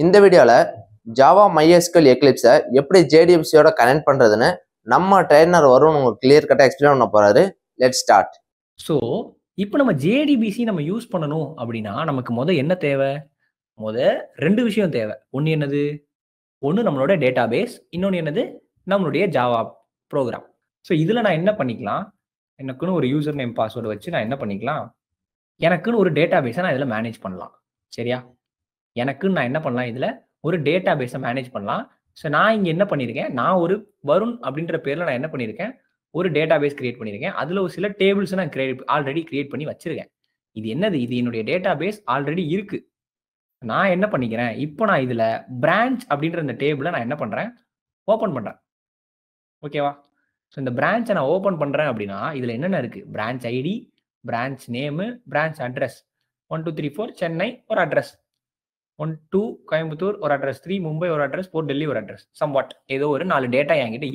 இந்த வீடியோல Java MySQL எக்லிப்ஸை எப்படி JDBCயோட கனெக்ட் பண்றதுன்னு நம்ம ட்ரெயினர் வருண் உங்களுக்கு கிளியர் கட்டா எக்ஸ்பிளைன் பண்ண போறாரு. Let's start. ஸோ இப்போ நம்ம JDBC நம்ம யூஸ் பண்ணணும் அப்படின்னா நமக்கு என்ன தேவை? ரெண்டு விஷயம் தேவை. ஒன்று என்னது? ஒன்று நம்மளோட டேட்டாபேஸ், இன்னொன்று என்னது? நம்மளுடைய ஜாவா ப்ரோக்ராம். ஸோ இதில் நான் என்ன பண்ணிக்கலாம்? எனக்குன்னு ஒரு யூசர் நேம் பாஸ்வேர்டு வச்சு நான் என்ன பண்ணிக்கலாம்? எனக்குன்னு ஒரு டேட்டாபேஸை நான் இதில் மேனேஜ் பண்ணலாம். சரியா? எனக்குன்னு நான் என்ன பண்ணலாம்? இதில் ஒரு டேட்டாபேஸை மேனேஜ் பண்ணலாம். ஸோ நான் இங்கே என்ன பண்ணியிருக்கேன்? நான் ஒரு வருண் அப்படின்ற பேரில் நான் என்ன பண்ணியிருக்கேன்? ஒரு டேட்டாபேஸ் கிரியேட் பண்ணியிருக்கேன். அதில் ஒரு சில டேபிள்ஸ் நான் ஆல்ரெடி கிரியேட் பண்ணி வச்சிருக்கேன். இது என்னது? இது என்னுடைய டேட்டாபேஸ் ஆல்ரெடி இருக்கு. நான் என்ன பண்ணிக்கிறேன்? இப்போ நான் இதில் பிரான்ச் அப்படின்ற இந்த டேபிளை நான் என்ன பண்ணுறேன்? ஓப்பன் பண்ணுறேன். ஓகேவா? ஸோ இந்த பிரான்ச்சை நான் ஓப்பன் பண்ணுறேன் அப்படின்னா இதில் என்னென்ன இருக்குது? Branch ID, branch name, branch address. 1 2 3 4 Chennai ஒரு அட்ரஸ், 1 2 கோயம்புத்தூர் ஒரு அட்ரஸ், 3 மும்பை ஒரு அட்ரஸ், 4 டெல்லி ஒரு அட்ரஸ். சம்வாட் ஏதோ ஒரு 4 டேட்டா என்கிட்ட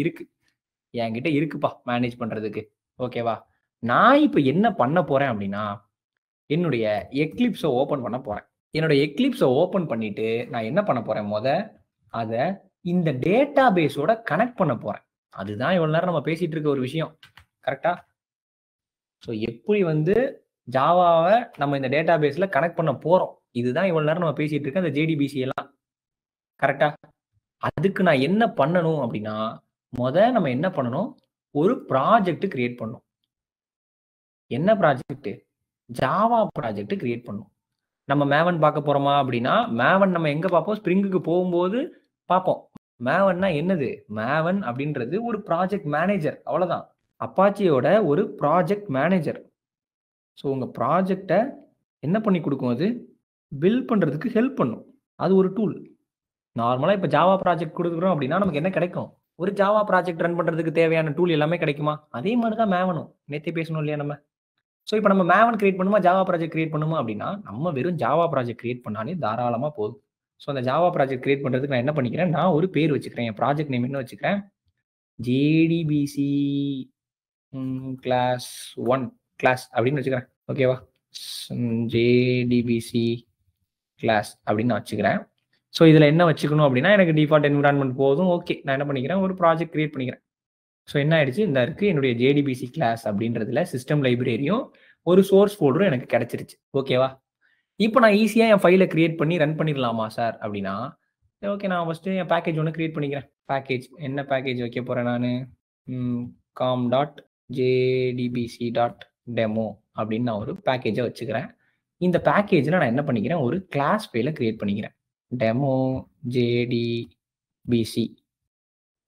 இருக்குப்பா மேனேஜ் பண்ணுறதுக்கு. ஓகேவா? நான் இப்போ என்ன பண்ண போகிறேன் அப்படின்னா என்னுடைய எக்லிப்ஸை ஓப்பன் பண்ண போகிறேன். என்னோட எக்லிப்ஸை ஓப்பன் பண்ணிட்டு நான் என்ன பண்ண போகிறேன்? அதை இந்த டேட்டா பேஸோட கனெக்ட் பண்ண போகிறேன். அதுதான் இவ்வளோ நேரம் நம்ம பேசிகிட்டு இருக்க ஒரு விஷயம். கரெக்டா? ஸோ எப்படி ஜாவாவை நம்ம இந்த டேட்டா பேஸில் கனெக்ட் பண்ண போகிறோம், இதுதான் இவ்வளோ நேரம் நம்ம பேசிகிட்டு இருக்க அந்த JDBC எல்லாம். கரெக்டா? அதுக்கு நான் என்ன பண்ணணும் அப்படின்னா நம்ம என்ன பண்ணணும்? ஒரு ப்ராஜெக்ட் கிரியேட் பண்ணணும். என்ன ப்ராஜெக்ட்? ஜாவா ப்ராஜெக்ட் கிரியேட் பண்ணணும். நம்ம மேவன் பார்க்க போறோமா அப்படின்னா மேவன் நம்ம எங்க பார்ப்போம்? ஸ்ப்ரிங்குக்கு போகும்போது பார்ப்போம். மேவன்னா என்னது? மேவன் அப்படின்றது ஒரு ப்ராஜெக்ட் மேனேஜர், அவ்வளவுதான். அப்பாச்சியோட ஒரு ப்ராஜெக்ட் மேனேஜர். ஸோ உங்க ப்ராஜெக்டை என்ன பண்ணி கொடுக்கும்? அது பில்ட் பண்றதுக்கு ஹெல்ப் பண்ணும். அது ஒரு டூல். நார்மலா இப்போ ஜாவா ப்ராஜெக்ட் கொடுக்குறோம் அப்படின்னா நமக்கு என்ன கிடைக்கும்? ஒரு ஜாவா ப்ராஜெக்ட் ரன் பண்றதுக்கு தேவையான டூல் எல்லாமே கிடைக்குமா? அதே மாதிரி தான் மேவனும். நேத்தே பேசணும் இல்லையா நம்ம? ஸோ இப்போ நம்ம மேவன் கிரியேட் பண்ணுமா, ஜாவா ப்ராஜெக்ட் கிரியேட் பண்ணுமா அப்படின்னா நம்ம வெறும் ஜாவா ப்ராஜெக்ட் கிரியேட் பண்ணாலே தாராளமாக போதும். ஸோ அந்த ஜாவா ப்ராஜெக்ட் கிரியேட் பண்ணுறதுக்கு நான் என்ன பண்ணிக்கிறேன்? நான் ஒரு பேர் வச்சுக்கிறேன். என் ப்ராஜெக்ட் நேம் என்ன வச்சுக்கிறேன்? JDBC கிளாஸ் 1 கிளாஸ் அப்படின்னு வச்சுக்கிறேன். ஓகேவா? JDBC கிளாஸ் அப்படின்னு நான் வச்சுக்கிறேன். ஸோ இதில் என்ன வச்சுக்கணும் அப்படின்னா எனக்கு டிஃபால்ட் என்விரான்மெண்ட் போதும். ஓகே, நான் என்ன பண்ணிக்கிறேன்? ஒரு ப்ராஜெக்ட் கிரியேட் பண்ணிக்கிறேன். ஸோ என்ன ஆயிடுச்சு? இந்த இருக்கு என்னுடைய JDBC கிளாஸ் அப்படின்றதுல சிஸ்டம் லைப்ரரியும் ஒரு சோர்ஸ் ஃபோல்டரும் எனக்கு கிடைச்சிருச்சு. ஓகேவா? இப்போ நான் ஈஸியாக என் ஃபைலை கிரியேட் பண்ணி ரன் பண்ணிடலாமா சார் அப்படின்னா, ஓகே, நான் ஃபஸ்ட்டு என் பேக்கேஜ் ஒன்று கிரியேட் பண்ணிக்கிறேன். பேக்கேஜ் என்ன பேக்கேஜ் வைக்க போகிறேன்? நான் com.jdbc.demo அப்படின்னு நான் ஒரு பேக்கேஜை வச்சுக்கிறேன். இந்த பேக்கேஜில் நான் என்ன பண்ணிக்கிறேன்? ஒரு கிளாஸ் ஃபைலை கிரியேட் பண்ணிக்கிறேன். Demo JDBC.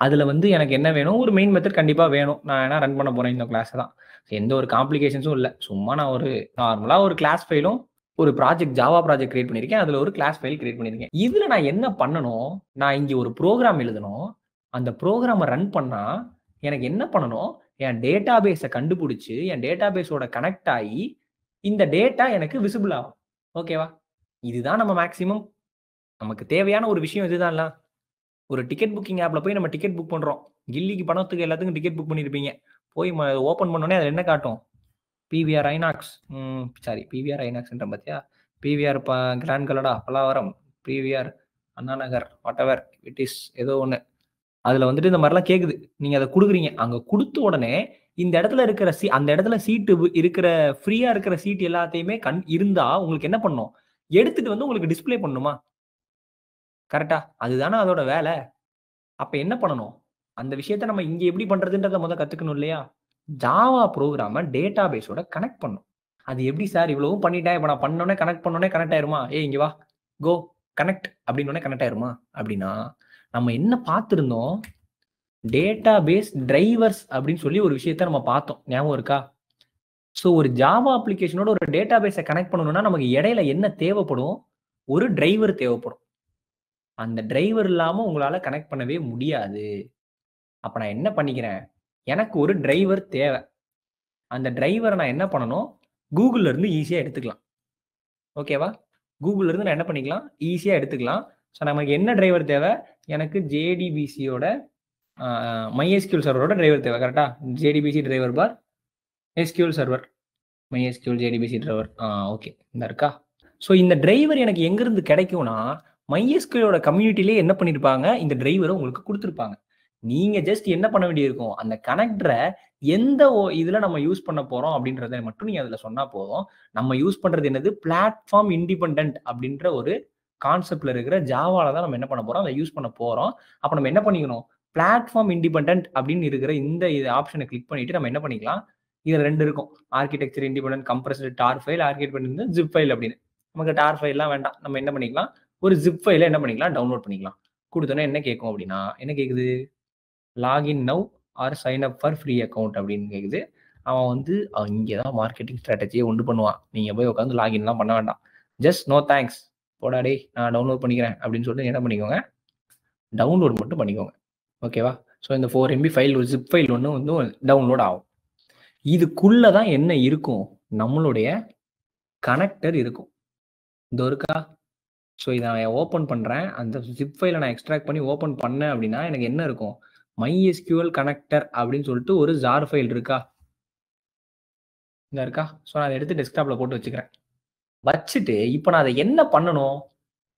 அதில் எனக்கு என்ன வேணும்? ஒரு மெயின் மெத்தட் கண்டிப்பாக வேணும். நான் என்ன ரன் பண்ண போகிறேன் இந்த கிளாஸை தான். எந்த ஒரு காம்ப்ளிகேஷன்ஸும் இல்லை. சும்மா நான் ஒரு நார்மலாக ஒரு கிளாஸ் ஃபைலும் ஒரு ப்ராஜெக்ட் ஜாவா ப்ராஜெக்ட் கிரியேட் பண்ணியிருக்கேன். அதில் ஒரு கிளாஸ் ஃபைல் கிரியேட் பண்ணியிருக்கேன். இதில் நான் என்ன பண்ணணும்? நான் இங்கே ஒரு ப்ரோக்ராம் எழுதணும். அந்த ப்ரோக்ராமை ரன் பண்ணால் எனக்கு என்ன பண்ணணும்? என் டேட்டா பேஸை கண்டுபிடிச்சி என் டேட்டா பேஸோட கனெக்ட் ஆகி இந்த டேட்டா எனக்கு விசிபிள் ஆகும். ஓகேவா? இதுதான் நம்ம மேக்ஸிமம் நமக்கு தேவையான ஒரு விஷயம். இதுதான்ல ஒரு டிக்கெட் புக்கிங் ஆப்ல போய் நம்ம டிக்கெட் புக் பண்றோம். கில்லிக்கு பணத்துக்கு எல்லாத்துக்கும் டிக்கெட் புக் பண்ணியிருப்பீங்க. போய் ஓப்பன் பண்ணோடனே அதில் என்ன காட்டும்? PVR ஐநாக்ஸ், PVR ஐநாக்ஸ்ன்ற பார்த்தியா? PVR grand Galada, Pallavaram, PVR Anna Nagar, whatever it is, ஏதோ ஒன்று. அதில் இந்த மாதிரிலாம் கேட்குது. நீங்கள் அதை கொடுக்குறீங்க. அங்கே கொடுத்த உடனே இந்த இடத்துல இருக்கிற அந்த இடத்துல சீட்டு இருக்கிற ஃப்ரீயா இருக்கிற சீட் எல்லாத்தையுமே இருந்தா உங்களுக்கு என்ன பண்ணும்? எடுத்துட்டு உங்களுக்கு டிஸ்பிளே பண்ணுமா? கரெக்டா? அதுதானே அதோட வேலை. அப்ப என்ன பண்ணணும்? அந்த விஷயத்த நம்ம இங்க எப்படி பண்றதுன்றத கத்துக்கணும் இல்லையா? ஜாவா ப்ரோக்ராம டேட்டா பேஸோட கனெக்ட் பண்ணும். அது எப்படி சார்? இவ்வளவும் பண்ணிட்டேன், இப்ப நான் பண்ணோனே கனெக்ட் ஆயிருமா? இங்க வா, கோ கனெக்ட் அப்படின்னு கனெக்ட் ஆயிருமா அப்படின்னா நம்ம என்ன பார்த்திருந்தோம்? டேட்டா பேஸ் டிரைவர்ஸ் அப்படின்னு சொல்லி ஒரு விஷயத்த நம்ம பார்த்தோம். ஞாபகம் இருக்கா? ஸோ ஒரு ஜாவா அப்ளிகேஷனோட ஒரு டேட்டா பேஸை கனெக்ட் பண்ணணும்னா நமக்கு இடையில என்ன தேவைப்படும்? ஒரு டிரைவர் தேவைப்படும். அந்த டிரைவர் இல்லாம உங்களால கனெக்ட் பண்ணவே முடியாது. அப்ப நான் என்ன பண்ணிக்கிறேன்? எனக்கு ஒரு டிரைவர் தேவை. அந்த டிரைவரை நான் என்ன பண்ணணும்? கூகுள்ல இருந்து ஈஸியா எடுத்துக்கலாம். ஓகேவா? கூகுள்ல இருந்து நான் என்ன பண்ணிக்கலாம்? ஈஸியா எடுத்துக்கலாம். ஸோ நமக்கு என்ன டிரைவர் தேவை? எனக்கு JDBCயோட MySQL சர்வரோட டிரைவர் தேவை. கரெக்டா? JDBC டிரைவர் பார் SQL server, MySQL JDBC driver. Okay, இந்த இருக்கா? ஸோ இந்த டிரைவர் எனக்கு எங்கிருந்து கிடைக்கும்னா MySQLோட கம்யூனிட்டிலே என்ன பண்ணியிருப்பாங்க, இந்த டிரைவரை உங்களுக்கு கொடுத்துருப்பாங்க. நீங்க ஜஸ்ட் என்ன பண்ண வேண்டியிருக்கும், அந்த கனெக்டரை எந்த இதுல நம்ம யூஸ் பண்ண போறோம் அப்படின்றத மட்டும் நீங்க அதுல சொன்னா போதும். நம்ம யூஸ் பண்றது என்னது, பிளாட்ஃபார்ம் இண்டிபெண்டன்ட் அப்படின்ற ஒரு கான்செப்ட்ல இருக்கிற ஜாவால தான் நம்ம என்ன பண்ண போறோம், அதை யூஸ் பண்ண போறோம். அப்ப நம்ம என்ன பண்ணிக்கணும், பிளாட்ஃபார்ம் இண்டிபெண்டன்ட் அப்படின்னு இருக்கிற இந்த ஆப்ஷனை கிளிக் பண்ணிட்டு நம்ம என்ன பண்ணிக்கலாம், இதுல 2 இருக்கும். ஆர்கிடெக்சர் இண்டிபெண்டன்ட், கம்ப்ரஸ்டு டார் ஃபைல், ஆர்கிடெக்சர் ஜிப் ஃபைல் அப்படின்னு. நமக்கு டார் ஃபைல்லாம் வேண்டாம். நம்ம என்ன பண்ணிக்கலாம், ஒரு ஜிப் ஃபைல என்ன பண்ணிக்கலாம், டவுன்லோட் பண்ணிக்கலாம். கொடுத்தோன்னே என்ன கேட்கும் அப்படின்னா, என்ன கேட்குது, login now or sign up for free account அப்படின்னு கேட்குது. அவன் வந்து இங்கே தான் மார்க்கெட்டிங் ஸ்ட்ராட்டஜியை உண்டு பண்ணுவான். நீங்கள் போய் உட்காந்து லாகின்லாம் பண்ண வேண்டாம். ஜஸ்ட் நோ தேங்க்ஸ், போடா டேய் நான் டவுன்லோட் பண்ணிக்கிறேன் அப்படின்னு சொல்லிட்டு என்ன பண்ணிக்கோங்க, டவுன்லோட் மட்டும் பண்ணிக்கோங்க. ஓகேவா? ஸோ இந்த 4 MB ஃபைல், ஒரு ஜிப் ஃபைல் ஒன்று வந்து டவுன்லோட் ஆகும். இதுக்குள்ள தான் என்ன இருக்கும், நம்மளுடைய கனெக்டர் இருக்கும். இதோ இருக்கா? ஸோ இதை நான் ஓப்பன் பண்ணுறேன். அந்த ஜிப் ஃபைலை நான் எக்ஸ்ட்ராக்ட் பண்ணி ஓப்பன் பண்ணேன் அப்படின்னா எனக்கு என்ன இருக்கும், MySQL கனெக்டர் அப்படின்னு சொல்லிட்டு ஒரு ஜார் ஃபைல் இருக்கா, இந்த இருக்கா? ஸோ நான் அதை எடுத்து டெஸ்க்டாப்பில் போட்டு வச்சுக்கிறேன். வச்சுட்டு இப்போ நான் அதை என்ன பண்ணணும்,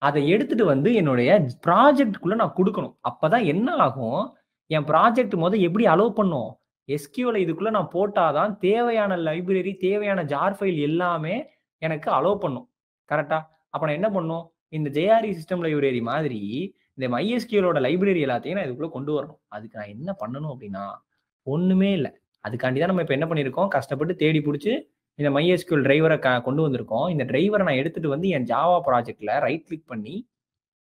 அதை எடுத்துட்டு வந்து என்னுடைய ப்ராஜெக்டுக்குள்ள நான் கொடுக்கணும். அப்பதான் என்ன ஆகும், என் ப்ராஜெக்ட் எப்படி அலோவ் பண்ணும், SQL இதுக்குள்ள நான் போட்டாதான் தேவையான லைப்ரரி, தேவையான ஜார் ஃபைல் எல்லாமே எனக்கு அலோவ் பண்ணும். கரெக்டா? அப்ப நான் என்ன பண்ணும், இந்த JRE சிஸ்டம் லைப்ரரி மாதிரி இந்த MySQLோட லைப்ரரி எல்லாத்தையும் நான் இதுக்குள்ள கொண்டு வரணும். அதுக்கு நான் என்ன பண்ணணும் அப்படின்னா, ஒண்ணுமே இல்லை. அதுக்காண்டி தான் நம்ம இப்ப என்ன பண்ணியிருக்கோம், கஷ்டப்பட்டு தேடி பிடிச்சி இந்த MySQL டிரைவரை கொண்டு வந்திருக்கோம். இந்த டிரைவரை நான் எடுத்துட்டு வந்து என் ஜாவா ப்ராஜெக்ட்ல ரைட் கிளிக் பண்ணி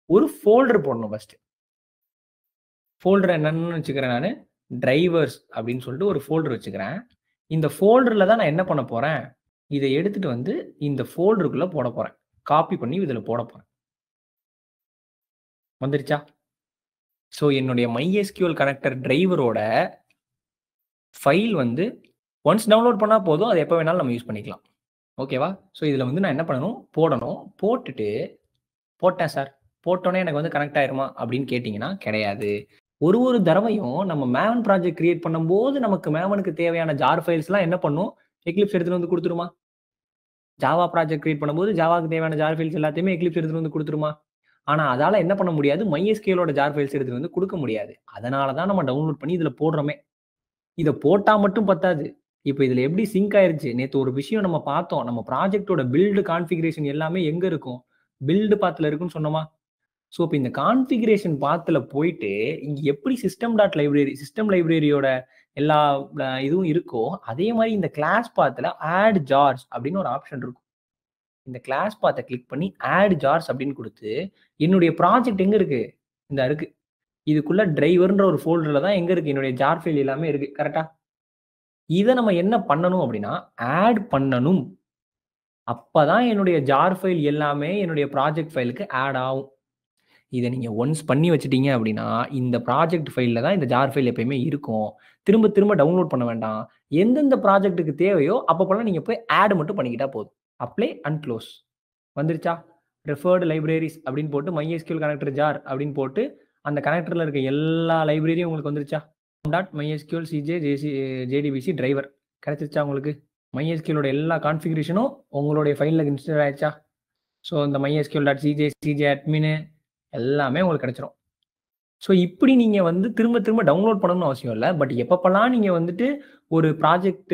ஒரு ஃபோல்டர் போடணும். ஃபர்ஸ்ட் ஃபோல்டர் என்னன்னு வச்சுக்கிறேன், நான் டிரைவர்ஸ் அப்படின்னு சொல்லிட்டு ஒரு ஃபோல்டர் வச்சுக்கிறேன். இந்த ஃபோல்டர்ல தான் நான் என்ன பண்ண போறேன், இதை எடுத்துட்டு வந்து இந்த ஃபோல்டருக்குள்ள போட போறேன். காப்பி பண்ணி இதுல போட போறேன். வந்துருச்சா? ஸோ என்னுடைய MySQL கனெக்டர் டிரைவரோட ஃபைல் வந்து ஒன்ஸ் டவுன்லோட் பண்ணா போதும், அது எப்போ வேணாலும் நம்ம யூஸ் பண்ணிக்கலாம். ஓகேவா? ஸோ இதுல வந்து நான் என்ன பண்ணணும், போடணும். போட்டுட்டு போட்டேன் சார், போட்டோன்னே எனக்கு வந்து கனெக்ட் ஆயிருமா அப்படின்னு கேட்டிங்கன்னா கிடையாது. ஒரு தடவையும் நம்ம மேவன் ப்ராஜெக்ட் கிரியேட் பண்ணும்போது நமக்கு மேவனுக்கு தேவையான ஜார் ஃபைல்ஸ்லாம் என்ன பண்ணும், எக்லிப்ஸ் எடுத்துட்டு வந்து கொடுத்துருமா? ஜாவா ப்ராஜெக்ட் கிரியேட் பண்ணும்போது ஜாவாக்கு தேவையான ஜார் ஃபைல்ஸ் எல்லாத்தையுமே எக்லிப்ஸ் எடுத்துட்டு வந்து கொடுத்துருமா? ஆனா அதால என்ன பண்ண முடியாது, MySQLோட ஜார் ஃபைல்ஸ் எடுத்துட்டு வந்து கொடுக்க முடியாது. அதனால தான் நம்ம டவுன்லோட் பண்ணி இதுல போடுறோமே. இதை போட்டா மட்டும் பத்தாது. இப்போ இதுல எப்படி சிங்க் ஆயிருச்சு, நேத்து ஒரு விஷயம் நம்ம பார்த்தோம். நம்ம ப்ராஜெக்டோட பில்டு கான்ஃபிகரேஷன் எல்லாமே எங்க இருக்கும், பில்டு பாத்ல இருக்குன்னு சொன்னோமா? ஸோ இப்போ இந்த கான்ஃபிகரேஷன் பாத்துல போயிட்டு இங்க எப்படி சிஸ்டம் லைப்ரரியோட எல்லா இதுவும் இருக்கோ, அதே மாதிரி இந்த கிளாஸ் பாத்துல ஆட் ஜார்ஸ் அப்படின்னு ஒரு ஆப்ஷன் இருக்கும். இந்த கிளாஸ் பாத்தை கிளிக் பண்ணி ஆட் ஜார்ஸ் அப்படின்னு கொடுத்து, என்னுடைய ப்ராஜெக்ட் எங்க இருக்கு, இந்த இருக்கு. இதுக்குள்ள டிரைவர்ன்ற ஒரு ஃபோல்டர்ல தான் எங்க இருக்கு, என்னுடைய ஜார் ஃபைல் எல்லாமே இருக்கு. கரெக்டா? இதை நம்ம என்ன பண்ணணும் அப்படின்னா, ஆட் பண்ணணும். அப்பதான் என்னுடைய ஜார் ஃபைல் எல்லாமே என்னுடைய ப்ராஜெக்ட் ஃபைலுக்கு ஆட் ஆகும். இதை நீங்க ஒன்ஸ் பண்ணி வச்சுட்டீங்க அப்படின்னா, இந்த ப்ராஜெக்ட் ஃபைல்ல தான் இந்த ஜார் ஃபைல் எப்பயுமே இருக்கும். திரும்ப திரும்ப டவுன்லோட் பண்ண வேண்டாம். எந்தெந்த ப்ராஜெக்ட்டுக்கு தேவையோ அப்பப்பெல்லாம் நீங்க போய் ஆட் மட்டும் பண்ணிக்கிட்டா போதும். Apply and close. வந்துருச்சா? ரெஃபர்டு லைப்ரரிஸ் அப்படின்னு போட்டு MySQL கனெக்டர் ஜார் அப்படின்னு போட்டு அந்த கனெக்டர்ல இருக்க எல்லா லைப்ரரியும் உங்களுக்கு வந்துருச்சா? .mysql cj jdbc டிரைவர் கிடைச்சிருச்சா உங்களுக்கு? MySQLோட எல்லா கான்ஃபிகரேஷனும் உங்களுடைய ஃபைல்ல இன்ஸ்டால் ஆயிடுச்சா? ஸோ இந்த mysql.cj admin எல்லாமே உங்களுக்கு கிடைச்சிரும். ஸோ இப்படி நீங்க வந்து திரும்ப திரும்ப டவுன்லோட் பண்ணணும்னு அவசியம் இல்லை. பட் எப்பப்பெல்லாம் நீங்க வந்துட்டு ஒரு ப்ராஜெக்ட்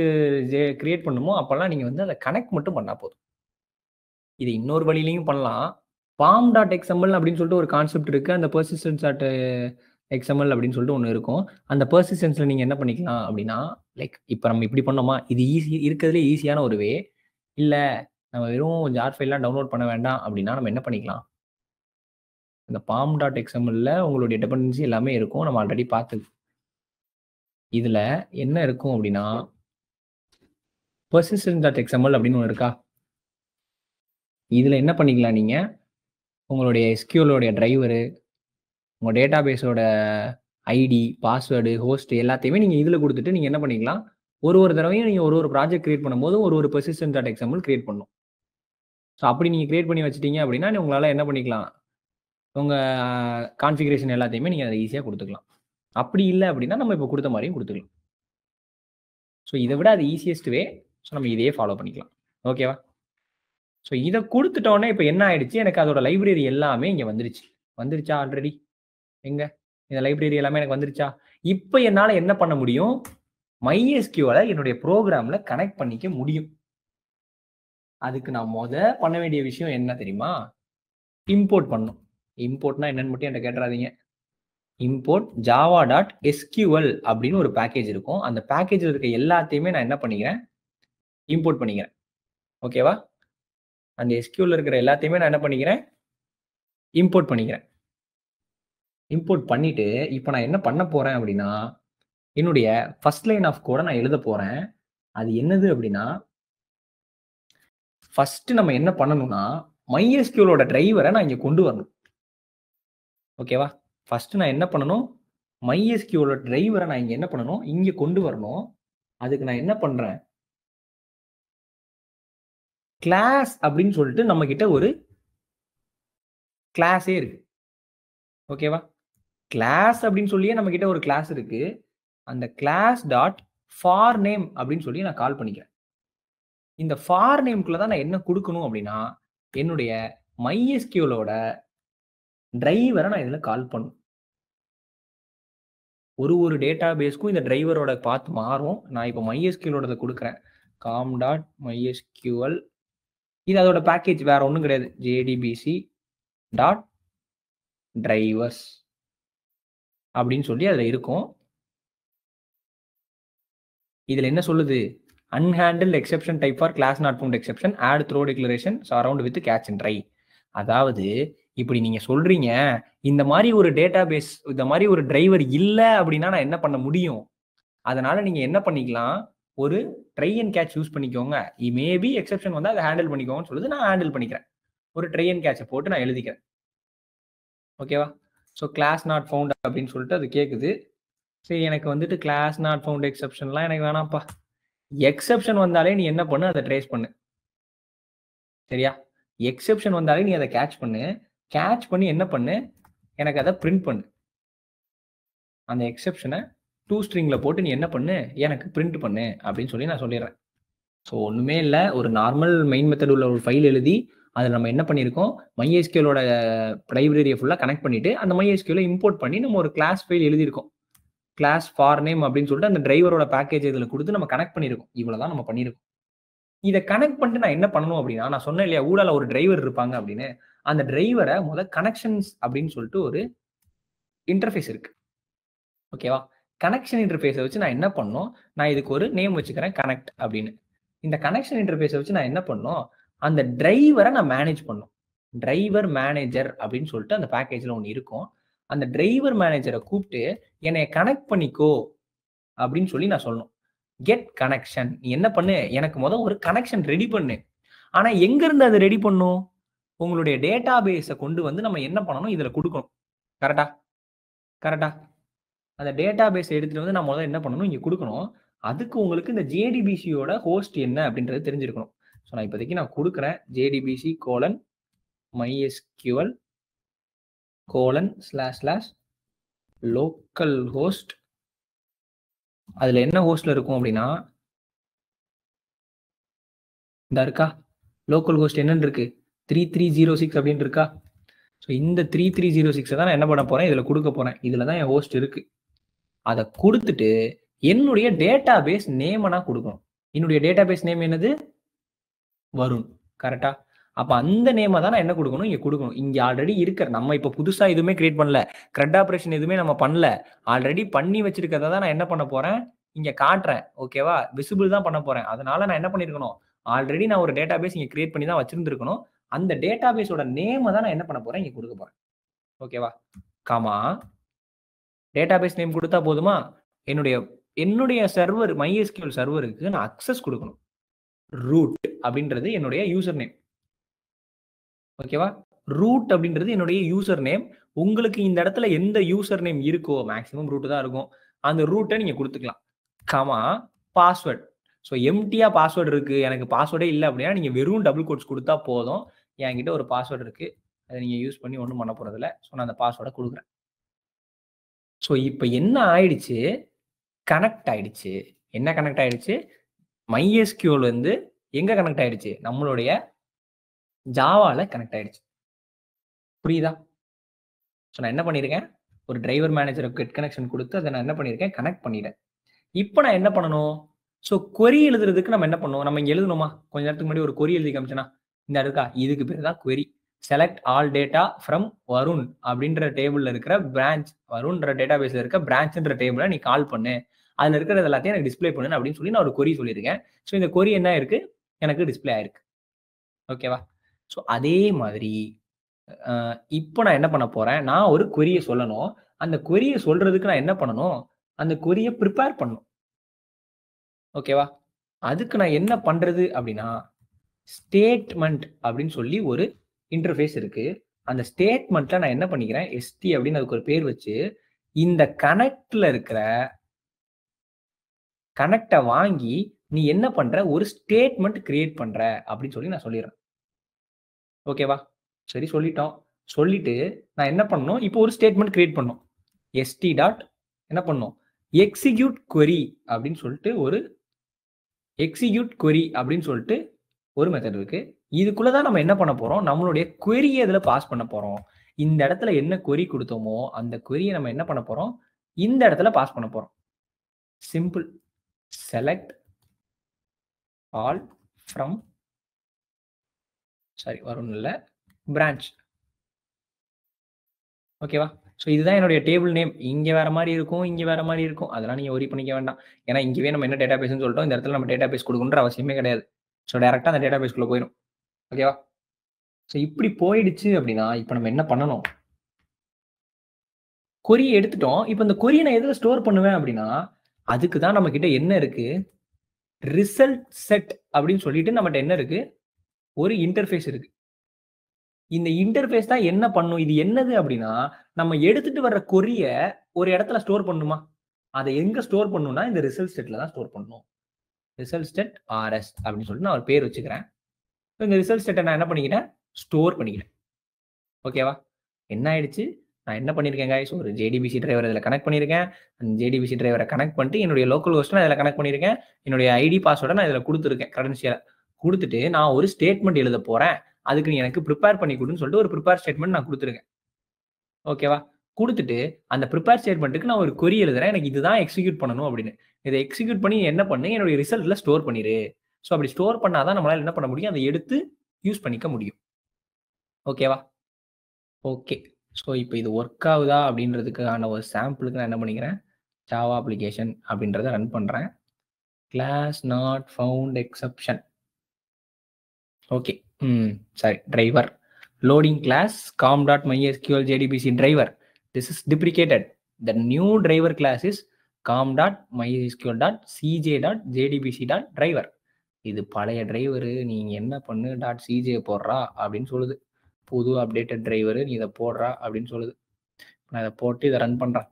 கிரியேட் பண்ணுமோ அப்பெல்லாம் நீங்க வந்து அதை கனெக்ட் மட்டும் பண்ணா போதும். இது இன்னொரு வழியிலையும் பண்ணலாம். pom.xml அப்படின்னு சொல்லிட்டு ஒரு கான்செப்ட் இருக்கு. அந்த persistence.xml அப்படின்னு சொல்லிட்டு ஒன்று இருக்கும். அந்த persistence நீங்க என்ன பண்ணிக்கலாம் அப்படின்னா, லைக் இப்போ நம்ம இப்படி பண்ணோமா, இது இருக்கிறதுலே ஈஸியான ஒரு வே. இல்லை நம்ம வெறும் ஜார் ஃபைல்லாம் டவுன்லோட் பண்ண வேண்டாம் அப்படின்னா நம்ம என்ன பண்ணிக்கலாம், இந்த pom.xmlல உங்களுடைய டிபெண்டன்சி எல்லாமே இருக்கும். நம்ம ஆல்ரெடி பார்த்தது. இதுல என்ன இருக்கும் அப்படின்னா, persistence.xml அப்படின்னு ஒன்று இருக்கா? இதுல என்ன பண்ணிக்கலாம், நீங்க உங்களுடைய SQLோடைய டிரைவரு, உங்க டேட்டாபேஸோட ஐடி, பாஸ்வேர்டு, ஹோஸ்ட் எல்லாத்தையுமே நீங்க இதுல கொடுத்துட்டு நீங்க என்ன பண்ணிக்கலாம், ஒரு தடவையும் நீங்க ஒரு ப்ராஜெக்ட் கிரியேட் பண்ணும்போது ஒரு persistence.xml கிரியேட் பண்ணணும். ஸோ அப்படி நீங்க கிரியேட் பண்ணி வச்சிட்டீங்க அப்படின்னா உங்களால என்ன பண்ணிக்கலாம், உங்க கான்ஃபிகரேஷன் எல்லாத்தையுமே நீங்க அதை ஈஸியாக கொடுத்துக்கலாம். அப்படி இல்லை அப்படின்னா நம்ம இப்போ கொடுத்த மாதிரியும் கொடுத்துக்கலாம். ஸோ இதை விட அது ஈஸியஸ்ட் வே. ஸோ நம்ம இதையே ஃபாலோ பண்ணிக்கலாம். ஓகேவா? ஸோ இதை கொடுத்துட்டோன்னே இப்போ என்ன ஆயிடுச்சு, எனக்கு அதோட லைப்ரரி எல்லாமே இங்கே வந்துருச்சு. வந்துருச்சா ஆல்ரெடி? எங்க இந்த லைப்ரரி எல்லாமே எனக்கு வந்துருச்சா? இப்போ என்னால் என்ன பண்ண முடியும்? MySQL என்னுடைய ப்ரோக்ராம்ல கனெக்ட் பண்ணிக்க முடியும். அதுக்கு நான் பண்ண வேண்டிய விஷயம் என்ன தெரியுமா? இம்போர்ட் பண்ணும். இம்போர்ட்னா என்னன்னு மட்டும் என்கிட்ட கேட்டுறாதீங்க. இம்போர்ட் java.sql அப்படின்னு ஒரு பேக்கேஜ் இருக்கும். அந்த பேக்கேஜில் இருக்க எல்லாத்தையுமே நான் என்ன பண்ணிக்கிறேன்? இம்போர்ட் பண்ணிக்கிறேன். ஓகேவா? அந்த SQL இருக்கிற எல்லாத்தையுமே நான் என்ன பண்ணிக்கிறேன்? இம்போர்ட் பண்ணிக்கிறேன். இம்போர்ட் பண்ணிட்டு இப்போ நான் என்ன பண்ண போறேன் அப்படின்னா, என்னுடைய ஃபர்ஸ்ட் லைன் ஆஃப் கோட நான் எழுத போறேன். அது என்னது அப்படின்னா, ஃபர்ஸ்ட் நம்ம என்ன பண்ணணும்னா, MySQL ஓட டிரைவரை நான் இங்க கொண்டு வரணும். ஓகேவா? ஃபர்ஸ்ட் நான் என்ன பண்ணணும்? MySQL ஓட டிரைவரை நான் இங்க என்ன பண்ணணும்? இங்க கொண்டு வரணும். அதுக்கு நான் என்ன பண்றேன்? கிளாஸ் அப்படின்னு சொல்லிட்டு நம்ம கிட்ட ஒரு கிளாஸே இருக்கு. ஓகேவா? கிளாஸ் அப்படின்னு சொல்லியே நம்ம கிட்ட ஒரு கிளாஸ் இருக்கு. அந்த கிளாஸ் டாட் ஃபார் நேம் அப்படின்னு சொல்லி நான் கால் பண்ணிக்கிறேன். இந்த ஃபார் நேம்குள்ள தான் நான் என்ன கொடுக்கணும் அப்படின்னா, என்னுடைய MySQL ஓட டிரைவரை நான் இதுல கால் பண்ணணும். ஒரு டேட்டா பேஸ்க்கும் இந்த டிரைவரோட பாத் மாறும். நான் இப்போ MySQL ஓடத கொடுக்குறேன். com.mysql இது அதோட பேக்கேஜ் வேற ஒண்ணும் கிடையாது. jdbc.drivers அப்படின்னு சொல்லி அதுல இருக்கும். இதுல என்ன சொல்லுது? unhandled exception type for class not found exception add throw declaration surround with catch and try. அதாவது இப்படி நீங்க சொல்றீங்க, இந்த மாதிரி ஒரு டேட்டா பேஸ், இந்த மாதிரி ஒரு டிரைவர் இல்ல அப்படின்னா நான் என்ன பண்ண முடியும்? அதனால நீங்க என்ன பண்ணிக்கலாம்? ஒரு ட்ரை அண்ட் கேட்ச் யூஸ் பண்ணிக்கோங்க. மேபி எக்ஸெப்ஷன் வந்தா அதை ஹேண்டில் பண்ணிக்கோங்கன்னு சொல்லுது. நான் ஹேண்டில் பண்ணிக்கிறேன். ஒரு ட்ரை அண்ட் கேட்சை போட்டு நான் எழுதிக்கிறேன். ஓகேவா? ஸோ கிளாஸ் நாட் ஃபவுண்ட் அப்படின்னு சொல்லிட்டு அது கேட்குது. சரி, எனக்கு வந்துட்டு கிளாஸ் நாட் ஃபவுண்ட் எக்ஸெப்ஷன்லாம் எனக்கு வேணாம்ப்பா. எக்ஸெப்ஷன் வந்தாலே நீ என்ன பண்ணு? அதை ட்ரேஸ் பண்ணு. சரியா? எக்ஸெப்ஷன் வந்தாலே நீ அதை கேட்ச் பண்ணு. கேட்ச் பண்ணி என்ன பண்ணு? எனக்கு அதை பிரிண்ட் பண்ணு. அந்த எக்ஸெப்ஷனை 2 ஸ்ட்ரிங்ல போட்டு நீ என்ன பண்ணு? எனக்கு பிரிண்ட் பண்ணு அப்படின்னு சொல்லி நான் சொல்லிடுறேன். ஸோ ஒன்றுமே இல்லை, ஒரு நார்மல் மெயின் மெத்தட் உள்ள ஒரு ஃபைல் எழுதி அதில் நம்ம என்ன பண்ணியிருக்கோம்? MySQLோட லைப்ரரியை ஃபுல்லாக கனெக்ட் பண்ணிட்டு அந்த MySQL இம்போர்ட் பண்ணி நம்ம ஒரு கிளாஸ் ஃபைல் எழுதியிருக்கோம். கிளாஸ் ஃபார் நேம் அப்படின்னு சொல்லிட்டு அந்த டிரைவரோட பேக்கேஜ் இதில் கொடுத்து நம்ம கனெக்ட் பண்ணியிருக்கோம். இவ்வளோதான் நம்ம பண்ணியிருக்கோம். இதை கனெக்ட் பண்ணிட்டு நான் என்ன பண்ணணும் அப்படின்னா, நான் சொன்னேன் இல்லையா ஊடால ஒரு டிரைவர் இருப்பாங்க அப்படின்னு. அந்த டிரைவரை கனெக்ஷன்ஸ் அப்படின்னு சொல்லிட்டு ஒரு இன்டர்ஃபேஸ் இருக்கு. ஓகேவா? கனெக்ஷன் இன்டர்ஃபேஸை வச்சு நான் என்ன பண்ணணும்? நான் இதுக்கு ஒரு நேம் வச்சுக்கிறேன், கனெக்ட் அப்படின்னு. இந்த கனெக்ஷன் இன்டர்ஃபேஸை வச்சு நான் என்ன பண்ணணும்? அந்த டிரைவரை நான் மேனேஜ் பண்ணணும். டிரைவர் மேனேஜர் அப்படின்னு சொல்லிட்டு அந்த பேக்கேஜ்ல ஒன்று இருக்கும். அந்த டிரைவர் மேனேஜரை கூப்பிட்டு என்னை கனெக்ட் பண்ணிக்கோ அப்படின்னு சொல்லி நான் சொல்லணும். Get connection. நீ என்ன பண்ணு? எனக்கு ஒரு கனெக்ஷன் ரெடி பண்ணு. ஆனா எங்க இருந்து அதை ரெடி பண்ணும்? உங்களுடைய டேட்டா பேஸை கொண்டு வந்து நம்ம என்ன பண்ணணும்? இதுல கொடுக்கணும். கரெக்டா? கரெக்டா? அந்த டேட்டா பேஸ் எடுத்துட்டு வந்து நான் என்ன பண்ணணும்? இங்க கொடுக்கணும். அதுக்கு உங்களுக்கு இந்த JDBCயோட ஹோஸ்ட் என்ன அப்படின்றது தெரிஞ்சிருக்கணும். ஸோ நான் இப்போதைக்கு நான் கொடுக்குறேன் JDBC:mysql://localhost. அதுல என்ன ஹோஸ்ட்ல இருக்கும் அப்படின்னா, இந்த இருக்கா லோக்கல் ஹோஸ்ட் என்னன்னு இருக்கு? 3306 அப்படின்னு இருக்கா? ஸோ இந்த 3306 தான் நான் என்ன பண்ண போறேன்? இதுல கொடுக்க போறேன். இதுல தான் என் ஹோஸ்ட் இருக்கு. அதை கொடுத்துட்டு என்னுடைய டேட்டா பேஸ் நேமை நான் கொடுக்கணும். என்னுடைய டேட்டா பேஸ் நேம் என்னது? வருண். கரெக்டா? அப்ப அந்த நேமை தான் நான் என்ன கொடுக்கணும்? இங்க கொடுக்கணும். இங்க ஆல்ரெடி இருக்கிற நம்ம இப்ப புதுசா எதுவுமே கிரியேட் பண்ணல. கிரெட் ஆபரேஷன் எதுவுமே நம்ம பண்ணல. ஆல்ரெடி பண்ணி வச்சிருக்கிறத தான் நான் என்ன பண்ண போறேன்? இங்க காட்டுறேன். ஓகேவா? விசிபிள் தான் பண்ண போறேன். அதனால நான் என்ன பண்ணிருக்கணும்? ஆல்ரெடி நான் ஒரு டேட்டா பேஸ் இங்க கிரியேட் பண்ணி தான் வச்சிருந்திருக்கணும். அந்த டேட்டா பேஸோட நேமை தான் நான் என்ன பண்ண போறேன்? இங்க கொடுக்க போறேன். ஓகேவா? காமா டேட்டா பேஸ் நேம் கொடுத்தா போதுமா? என்னுடைய சர்வர் MySQL சர்வருக்கு நான் அக்சஸ் கொடுக்கணும். ரூட் அப்படின்றது என்னுடைய யூசர் நேம். ஓகேவா? ரூட் அப்படின்றது என்னுடைய யூசர் நேம். உங்களுக்கு இந்த இடத்துல எந்த யூசர் நேம் இருக்கோ, மேக்ஸிமம் ரூட் தான் இருக்கும். அந்த ரூட்டை நீங்க கொடுத்துக்கலாம். Comma password. ஸோ எம்டியா பாஸ்வேர்டு இருக்கு, எனக்கு பாஸ்வேர்டே இல்லை அப்படின்னா நீங்க வெறும் டபுள் கோட்ஸ் கொடுத்தா போதும். என்கிட்ட ஒரு பாஸ்வேர்டு இருக்கு, அதை நீங்க யூஸ் பண்ணி ஒன்றும் பண்ண போறது இல்லை. ஸோ நான் அந்த பாஸ்வேர்டை கொடுக்குறேன். ஸோ இப்போ என்ன ஆயிடுச்சு? கனெக்ட் ஆயிடுச்சு. என்ன கனெக்ட் ஆயிடுச்சு? MySQL வந்து எங்க கனெக்ட் ஆயிடுச்சு? நம்மளுடைய ஜாவால கனெக்ட் ஆயிடுச்சு. புரியுதா? ஸோ நான் என்ன பண்ணியிருக்கேன், ஒரு டிரைவர் மேனேஜரை கெட் கனெக்ஷன் கொடுத்து அதை நான் என்ன பண்ணியிருக்கேன், கனெக்ட் பண்ணிட்டேன். இப்போ நான் என்ன பண்ணணும், ஸோ கொரி எழுதுறதுக்கு நம்ம என்ன பண்ணுவோம், நம்ம இங்கே எழுதணுமா, கொஞ்ச நேரத்துக்கு முன்னாடி ஒரு கொரி எழுதி காமிச்சேனா, இந்த இருக்கா, இதுக்கு பேர் தான் query. Select all data from Varun அப்படின்ற டேபிள்ல இருக்கிற பிரான்ச், வருண்ன்ற டேட்டா பேஸ்ல இருக்க பிரான்ச்ன்ற டேபிளை நீ கால் பண்ணு, அதில் இருக்கிறது எல்லாத்தையும் எனக்கு டிஸ்பிளே பண்ணு அப்படின்னு சொல்லி நான் ஒரு கொரி சொல்லியிருக்கேன். ஸோ இந்த கொரி என்ன இருக்கு, எனக்கு டிஸ்பிளே ஆயிருக்கு. ஓகேவா? ஸோ அதே மாதிரி இப்போ நான் என்ன பண்ண போறேன், நான் ஒரு கொரிய சொல்லணும். அந்த கொரிய சொல்றதுக்கு நான் என்ன பண்ணணும், அந்த கொரிய ப்ரிப்பேர் பண்ணணும். ஓகேவா? அதுக்கு நான் என்ன பண்றது அப்படின்னா, ஸ்டேட்மெண்ட் அப்படின்னு சொல்லி ஒரு இன்டர்ஃபேஸ் இருக்கு. அந்த ஸ்டேட்மெண்ட்ல நான் என்ன பண்ணிக்கிறேன், எஸ்டி அப்படின்னு அதுக்கு ஒரு பேர் வச்சு, இந்த கனெக்ட்ல இருக்கிற கனெக்டை வாங்கி நீ என்ன பண்ற, ஒரு ஸ்டேட்மெண்ட் கிரியேட் பண்ற அப்படின்னு சொல்லி நான் சொல்லிடுறேன். ஓகேவா? சரி சொல்லிட்டோம். சொல்லிட்டு நான் என்ன பண்ணணும், இப்போ ஒரு ஸ்டேட்மெண்ட் கிரியேட் பண்ணணும். எஸ்டி டாட் என்ன பண்ணணும், எக்ஸிக்யூட் கொரி அப்படின்னு சொல்லிட்டு ஒரு எக்ஸிக்யூட் கொரி அப்படின்னு சொல்லிட்டு ஒரு மெத்தட் இருக்கு. இதுக்குள்ள தான் நம்ம என்ன பண்ண போறோம், நம்மளுடைய கொரியை இதுல பாஸ் பண்ண போறோம். இந்த இடத்துல என்ன கொரி கொடுத்தோமோ அந்த கொரியை நம்ம என்ன பண்ண போறோம், இந்த இடத்துல பாஸ் பண்ண போறோம். Simple. Select all from Varun இல்ல பிரான்ச். ஓகேவா? ஸோ இதுதான் என்னுடைய டேபிள் நேம். இங்க வேற மாதிரி இருக்கும், இங்க வேற மாதிரி இருக்கும். அதெல்லாம் நீங்க ஒரி பண்ணிக்க வேண்டாம். ஏன்னா இங்கவே நம்ம என்ன டேட்டா பேஸ்னு சொல்லிட்டோம், இந்த இடத்துல நம்ம டேட்டா பேஸ் கொடுக்கணுன்ற அவசியமே கிடையாது. ஸோ டைரக்டா அந்த டேட்டா பேஸ்க்குள்ள போயிடும். ஓகேவா? ஸோ இப்படி போயிடுச்சு அப்படின்னா இப்போ நம்ம என்ன பண்ணணும், கொரியை எடுத்துட்டோம். இப்போ இந்த கொரியை நான் எதுல ஸ்டோர் பண்ணுவேன் அப்படின்னா, அதுக்கு தான் நம்ம கிட்ட என்ன இருக்கு, ரிசல்ட் செட் அப்படின்னு சொல்லிட்டு நம்மகிட்ட என்ன இருக்கு, ஒரு இன்டர்ஃபேஸ் இருக்கு. இந்த இன்டர்ஃபேஸ் தான் என்ன பண்ணும், இது என்னது அப்படின்னா, நம்ம எடுத்துட்டு வர்ற கொரிய ஒரு இடத்துல ஸ்டோர் பண்ணுமா, அதை எங்க ஸ்டோர் பண்ணணும்னா இந்த ரிசல்ட் செட்ல தான் ஸ்டோர் பண்ணணும். ரிசல்ட் செட் ஆர்எஸ் அப்படின்னு சொல்லிட்டு நான் ஒரு பேர் வச்சுக்கிறேன். இந்த ரிசல்ட் செட்டை நான் என்ன பண்ணிக்கிட்டேன், ஸ்டோர் பண்ணிக்கிறேன். ஓகேவா? என்ன ஆயிடுச்சு, நான் என்ன பண்ணியிருக்கேன் guys, ஒரு ஜேடிபிசி டிரைவர் இதில் கனெக்ட் பண்ணியிருக்கேன். அந்த ஜேடிபிசி டிரைவரை கனெக்ட் பண்ணிட்டு என்னுடைய லோக்கல் ஹோஸ்ட் நான் இதில் கனெக்ட் பண்ணியிருக்கேன். என்னுடைய ஐடி பாஸ்வேர்டை நான் இதில் கொடுத்துருக்கேன், கிரெடென்ஷியலை கொடுத்துட்டு நான் ஒரு ஸ்டேட்மெண்ட் எழுத போறேன். அதுக்கு நீ எனக்கு ப்ரிப்பேர் பண்ணி கொடுன்னு சொல்லிட்டு ஒரு ப்ரிப்பேர் ஸ்டேட்மெண்ட் நான் கொடுத்துருக்கேன். ஓகேவா? கொடுத்துட்டு அந்த ப்ரிப்பேர் ஸ்டேட்மெண்ட்டுக்கு நான் ஒரு கொரி எழுதுறேன், எனக்கு இதுதான் எக்ஸிக்யூட் பண்ணணும் அப்படின்னு. இதை எக்ஸிக்யூட் பண்ணி என்ன பண்ணு, என்னுடைய ரிசல்ட்ல ஸ்டோர் பண்ணிடு. ஸோ அப்படி ஸ்டோர் பண்ணாதான் நம்மளால என்ன பண்ண முடியும், அதை எடுத்து யூஸ் பண்ணிக்க முடியும். ஓகேவா? ஓகே. ஸோ இப்போ இது ஒர்க் ஆகுதா அப்படின்றதுக்கான ஒரு சாம்பிளுக்கு நான் என்ன பண்ணிக்கிறேன், ஜாவா அப்ளிகேஷன் அப்படின்றத ரன் பண்ணுறேன். Class not found exception. Okay. சரி, driver loading class com.mysql jdbc driver. This is deprecated. The new driver class is com.mysql.cj.jdbc.driver. இது பழைய டிரைவரு, நீங்க என்ன பண்ணு .cj போடுறா அப்படின்னு சொல்லுது. புது அப்டேட்டட் டிரைவரு நீ இதை போடுறா அப்படின்னு சொல்லுது. நான் இதை போட்டு இதை ரன் பண்றேன்.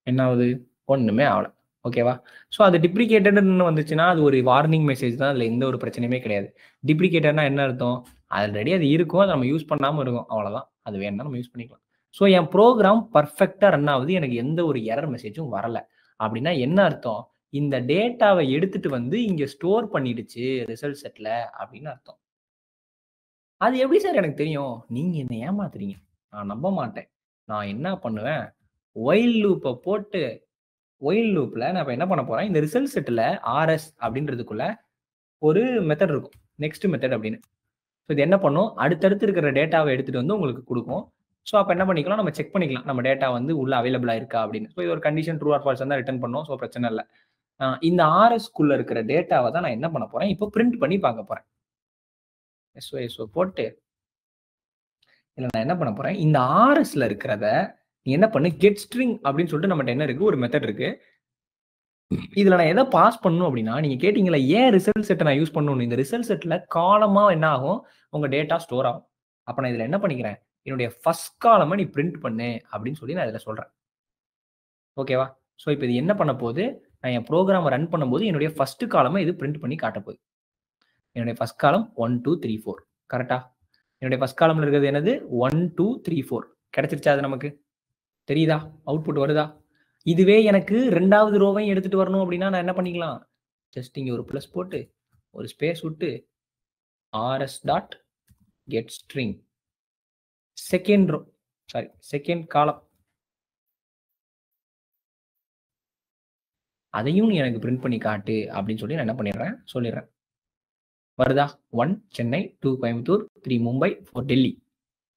என்ன ஆகுது, ஒண்ணுமே ஆகல. ஓகேவா? ஸோ அது டிப்ரிகேட்டட்னு வந்துச்சுன்னா அது ஒரு வார்னிங் மெசேஜ் தான், அதில் எந்த ஒரு பிரச்சனையுமே கிடையாது. டிப்ரிகேட்டட்னா என்ன அர்த்தம், ஆல்ரெடி அது இருக்கும், அதை நம்ம யூஸ் பண்ணாமல் இருக்கும், அவ்வளோதான். அது வேணும்னா நம்ம யூஸ் பண்ணிக்கலாம். ஸோ என் ப்ரோக்ராம் பர்ஃபெக்டாக ரன் ஆகுது, எனக்கு எந்த ஒரு எரர் மெசேஜும் வரல அப்படின்னா என்ன அர்த்தம், இந்த டேட்டாவை எடுத்துட்டு வந்து இங்கே ஸ்டோர் பண்ணிடுச்சு ரிசல்ட் செட்டில் அப்படின்னு அர்த்தம். அது எப்படி சார் எனக்கு தெரியும், நீங்கள் என்ன ஏமாத்துறீங்க, நான் நம்ப மாட்டேன். நான் என்ன பண்ணுவேன், ஒயில் லூப்பை போட்டு ஒயில் லூப்ல நான் இப்போ என்ன பண்ண போறேன், இந்த ரிசல்ட் செட்டில் ஆர்எஸ் அப்படின்றதுக்குள்ள ஒரு மெத்தட் இருக்கும், நெக்ஸ்ட் மெத்தட் அப்படின்னு. ஸோ இது என்ன பண்ணும், அடுத்தடுத்து இருக்கிற டேட்டாவை எடுத்துட்டு வந்து உங்களுக்கு கொடுக்கும். ஸோ அப்போ என்ன பண்ணிக்கலாம், நம்ம செக் பண்ணிக்கலாம் நம்ம டேட்டா வந்து உள்ள அவைலபிளா இருக்கா அப்படின்னு. ஸோ இது ஒரு கண்டிஷன் ட்ரூ ஆர் ஃபால்ஸ் தான் ரிட்டர்ன் பண்ணும். ஸோ பிரச்சனை இல்லை. இந்த ஆர்எஸ்குள்ள இருக்கிற டேட்டாவை தான் நான் என்ன பண்ண போறேன், இப்போ பிரிண்ட் பண்ணி பார்க்க போறேன். எஸ்ஓ போட்டு இல்லை நான் என்ன பண்ண போறேன், இந்த ஆர்எஸ்ல இருக்கிறத நீ என்ன பண்ணு, கெட் ஸ்ட்ரிங் அப்படின்னு சொல்லிட்டு நம்மகிட்ட என்ன இருக்கு, ஒரு மெத்தட் இருக்கு. இதுல நான் எதை பாஸ் பண்ணணும் அப்படின்னா, நீங்க கேட்டீங்களா ஏன் ரிசல்ட் செட்டை நான் யூஸ் பண்ணணும், இந்த ரிசல்ட் செட்ல காலமா என்ன ஆகும், உங்க டேட்டா ஸ்டோர் ஆகும். அப்ப நான் இதுல என்ன பண்ணிக்கிறேன், என்னுடைய ஃபர்ஸ்ட் காலமை நீ பிரிண்ட் பண்ணு அப்படின்னு சொல்லி நான் இதுல சொல்றேன். ஓகேவா? ஸோ இப்போ இது என்ன பண்ண போகுது, நான் என் ப்ரோக்ராமை ரன் பண்ணும்போது என்னுடைய ஃபர்ஸ்ட் காலமை இது பிரிண்ட் பண்ணி காட்ட போகுது. என்னுடைய ஃபர்ஸ்ட் காலம் 1 2 3 4 கரெக்டா? என்னுடைய ஃபர்ஸ்ட் காலம்ல இருக்கிறது என்னது, 1 2 3 4 கிடைச்சிருச்சா, அது நமக்கு தெரியுதா, அவுட்புட் வருதா? இதுவே எனக்கு ரெண்டாவது ரோவையும் எடுத்துட்டு வரணும் அப்படின்னா நான் என்ன பண்ணிக்கலாம், ஜஸ்ட் இங்க ஒரு பிளஸ் போட்டு ஒரு ஸ்பேஸ் விட்டு RS dot get string second row sorry second column அதையும் நீ எனக்கு பிரிண்ட் பண்ணி காட்டு அப்படின்னு சொல்லி நான் என்ன பண்ணிடுறேன் சொல்லிடுறேன். வருதா? 1 சென்னை, 2 கோயம்புத்தூர், 3 மும்பை, 4 டெல்லி.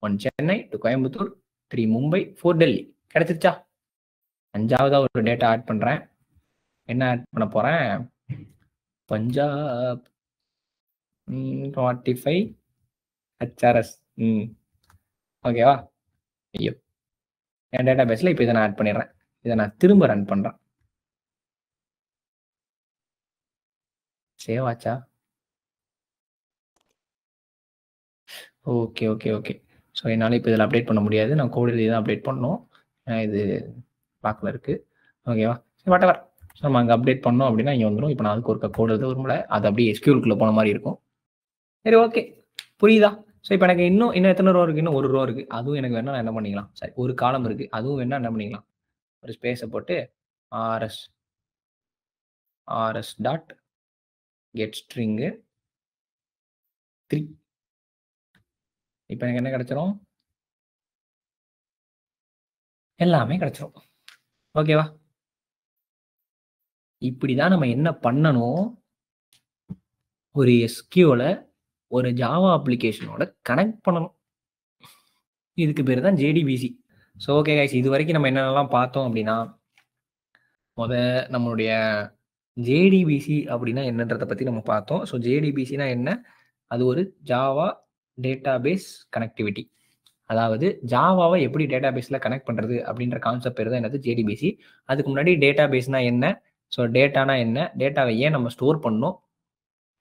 1 சென்னை, 2 கோயம்புத்தூர், 3 மும்பை, 4 டெல்லி. கிடைச்சிருச்சா? அஞ்சாவதா ஒரு டேட்டா ஆட் பண்றேன். என்ன ஆட் பண்ண போறேன்? பஞ்சாப் 45 HRS. ஓகேவா? ஐயோ, என் டேட்டா பேஸ்ல இப்போ இதை நான் ஆட் பண்ணிடுறேன். இதை நான் திரும்ப ரன் பண்றேன். சேவ் ஆச்சா? Okay okay okay. ஸோ என்னால் இப்போ இதில் அப்டேட் பண்ண முடியாது. நான் கோடு எழுதி தான் அப்டேட் பண்ணணும். இது லாக்கில் இருக்கு. ஓகேவா? வாட்டவர். ஸோ நம்ம அங்கே அப்டேட் பண்ணோம் அப்படின்னா இங்கே வந்துடும். இப்போ நான் அதுக்கு ஒரு கோடு எழுத விரும்பல. அது அப்படியே SQL-க்குள்ள போன மாதிரி இருக்கும். சரி, ஓகே, புரியுதா? ஸோ இப்போ எனக்கு இன்னும் எத்தனை ரோ இருக்கு? இன்னும் ஒரு ரோ இருக்கு. அதுவும் எனக்கு வேணா நான் என்ன பண்ணிக்கலாம்? சரி, ஒரு காலம் இருக்கு. அதுவும் வேணா என்ன பண்ணிக்கலாம்? ஒரு ஸ்பேஸை போட்டு RS டாட் கெட் ஸ்ட்ரிங்கு 3. இப்போ எனக்கு என்ன கிடைச்சிரும்? எல்லாமே கிடைச்சிரும். ஓகேவா? இப்படிதான் நம்ம என்ன பண்ணணும்? ஒரு SQL ஒரு ஜாவா அப்ளிகேஷனோட கனெக்ட் பண்ணணும். இதுக்கு பேர் தான் JDBC. ஸோ ஓகே கைஸ், இது வரைக்கும் நம்ம என்னென்னலாம் பார்த்தோம் அப்படின்னா, நம்மளுடைய JDBC அப்படின்னா என்னன்றதை பற்றி நம்ம பார்த்தோம். ஸோ JDBCனா என்ன? அது ஒரு ஜாவா டேட்டாபேஸ் கனெக்டிவிட்டி. அதாவது ஜாவாவை எப்படி டேட்டாபேஸில் கனெக்ட் பண்ணுறது அப்படின்ற கான்செப்ட் பேர் தான் என்னது? JDBC. அதுக்கு முன்னாடி டேட்டாபேஸ்னா என்ன, ஸோ டேட்டானா என்ன, டேட்டாவை ஏன் நம்ம ஸ்டோர் பண்ணணும்,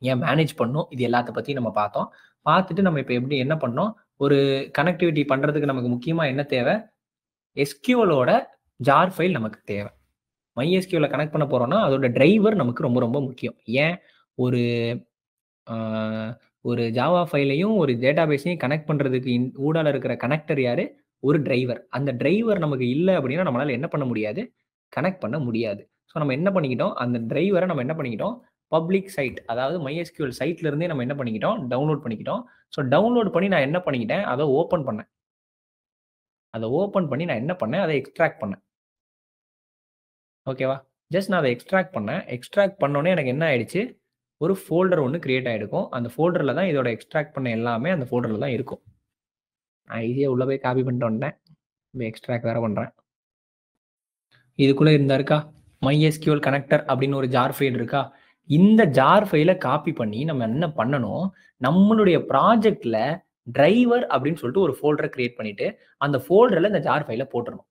ஏன் மேனேஜ் பண்ணணும், இது எல்லாத்த பற்றி நம்ம பார்த்தோம். பார்த்துட்டு நம்ம இப்போ எப்படி என்ன பண்ணோம், ஒரு கனெக்டிவிட்டி பண்ணுறதுக்கு நமக்கு முக்கியமாக என்ன தேவை? SQL-ஓட ஜார் ஃபைல் நமக்கு தேவை. MySQL-ல கனெக்ட் பண்ண போகிறோம்னா அதோட டிரைவர் நமக்கு ரொம்ப ரொம்ப முக்கியம். ஏன்? ஒரு ஜாவா ஃபைலையும் ஒரு டேட்டாபேஸையும் கனெக்ட் பண்ணுறதுக்கு ஊடால இருக்கிற கனெக்டர் யாரு? ஒரு டிரைவர். அந்த டிரைவர் நமக்கு இல்லை அப்படின்னா நம்மளால என்ன பண்ண முடியாது? கனெக்ட் பண்ண முடியாது. ஸோ நம்ம என்ன பண்ணிக்கிட்டோம்? அந்த டிரைவரை நம்ம என்ன பண்ணிக்கிட்டோம்? பப்ளிக் சைட், அதாவது MySQL சைட்ல இருந்தே நம்ம என்ன பண்ணிக்கிட்டோம்? டவுன்லோட் பண்ணிக்கிட்டோம். ஸோ டவுன்லோட் பண்ணி நான் என்ன பண்ணிக்கிட்டேன்? அதை ஓப்பன் பண்ணேன். நான் என்ன பண்ணேன்? அதை எக்ஸ்ட்ராக்ட் பண்ணேன். ஓகேவா? ஜஸ்ட் நான் அதை எக்ஸ்ட்ராக்ட் பண்ணேன். எக்ஸ்ட்ராக்ட் பண்ணோடனே எனக்கு என்ன ஆயிடுச்சு? ஒரு ஃபோல்டர் ஒன்று கிரியேட் ஆகிருக்கும். அந்த ஃபோல்டரில் தான் இதோட எக்ஸ்ட்ராக்ட் பண்ண எல்லாமே அந்த ஃபோல்டரில் தான் இருக்கும். நான் ஈஸியாக உள்ளே போய் காப்பி பண்ணிட்டு வந்தேன். இப்போ எக்ஸ்ட்ராக்ட் வேறு பண்ணுறேன். இதுக்குள்ளே இருக்கா MySQL கனெக்டர் அப்படின்னு ஒரு ஜார் ஃபைல் இருக்கா? இந்த ஜார் ஃபைலை காப்பி பண்ணி நம்ம என்ன பண்ணணும்? நம்மளுடைய ப்ராஜெக்டில் டிரைவர் அப்படின்னு சொல்லிட்டு ஒரு ஃபோல்டரை கிரியேட் பண்ணிட்டு அந்த ஃபோல்டரில் இந்த ஜார் ஃபைலை போட்டுறணும்.